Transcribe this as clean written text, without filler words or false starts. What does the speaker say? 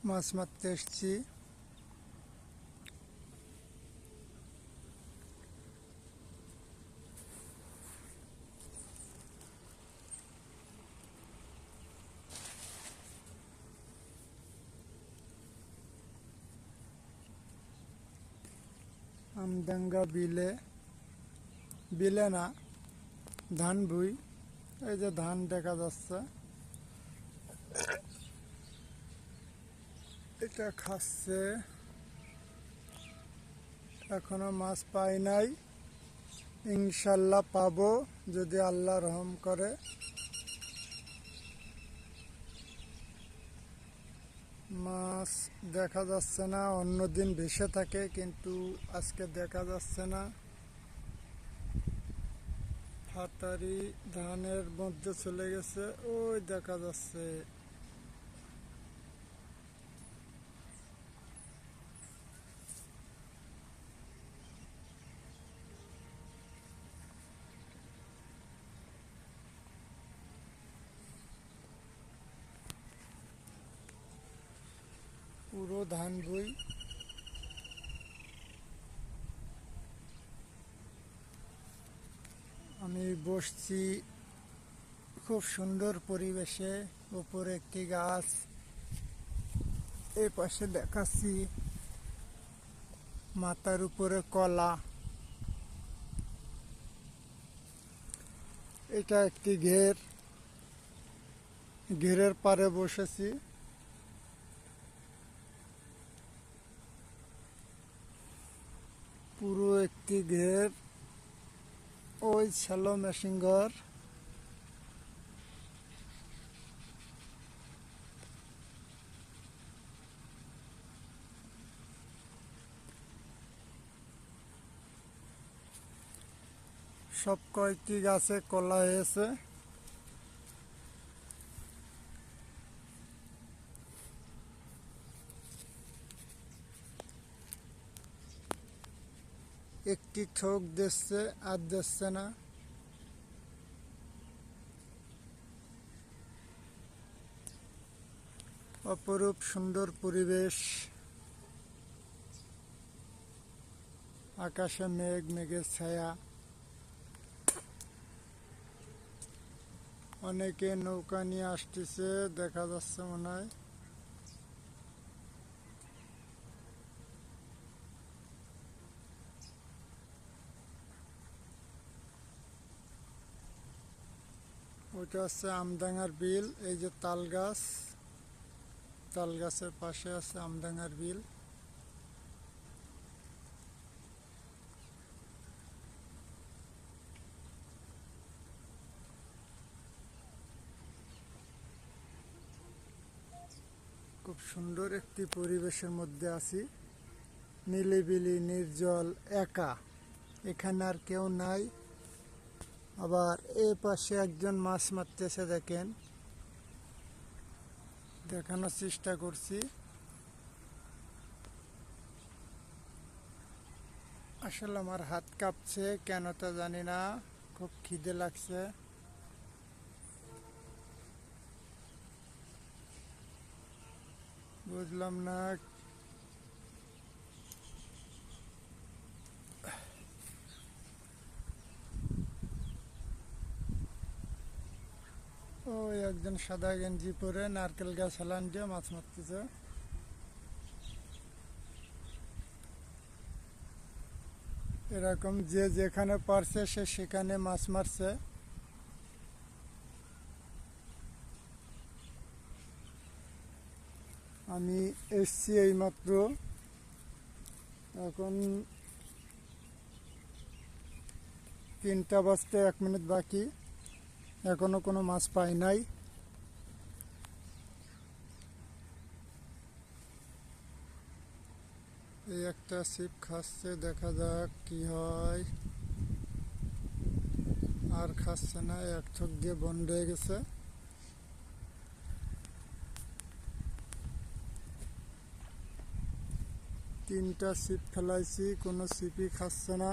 মাছ মারতে এসছি। আমডাঙ্গা বিলে, বিলে না, ধান ভুই। এই যে ধান দেখা যাচ্ছে, এটা খাচ্ছে। এখনো মাছ পাই নাই, ইনশাল্লাহ পাবো যদি আল্লাহ রহম করে। মাছ দেখা যাচ্ছে না, অন্যদিন ভেসে থাকে কিন্তু আজকে দেখা যাচ্ছে না। হাতারি ধানের মধ্যে চলে গেছে, ওই দেখা যাচ্ছে। পুরো ধান বই। আমি বসছি খুব সুন্দর পরিবেশে, উপরে একটি গাছ, এ পাশে দেখাচ্ছি মাথার উপরে কলা। এটা একটি ঘের, ঘেরের পারে বসেছি। পুরো একটি ঘের, ওই শ্যালো মেশিন ঘর। সব কয়েকটি গাছে কলা হয়েছে। একটি ঠোক দিচ্ছে আর দিচ্ছে না। অপরূপ সুন্দর পরিবেশ, আকাশে মেঘ, মেঘের ছায়া। অনেকে নৌকা নিয়ে আসতেছে, দেখা যাচ্ছে মনে হয়। ওইটা হচ্ছে আমডাঙ্গার বিল। এই যে তাল গাছ, তাল গাছের পাশে আছে আমডাঙ্গার বিল। খুব সুন্দর একটি পরিবেশের মধ্যে আছি, নিলিবিলি, নির্জল, একা। এখানে আর কেউ নাই। আবার এ পাশে একজন মাছ মারতেছে, দেখেন, দেখানোর চেষ্টা করছি। আসলে আমার হাত কাঁপছে, কেন তা জানি না, খুব খিদে লাগছে। বুঝলাম না। ওই একজন সাদা গেঞ্জি পরে নারকেল গাছ হেলান দিয়ে মাছ মারতেছে। এরকম যে যেখানে পারছে সে সেখানে মাছ মারছে। আমি এসছি এইমাত্র, এখন 3টা বাজতে 1 মিনিট বাকি, এখনো কোনো মাছ পাই নাই। এই একটা ছিপ খাচ্ছে, দেখা যাক কি হয়। আর খাচ্ছে না, এক চোখ দিয়ে বন্ধ হয়ে গেছে। তিনটা ছিপ ফেলাইছি, কোনো ছিপই খাচ্ছে না।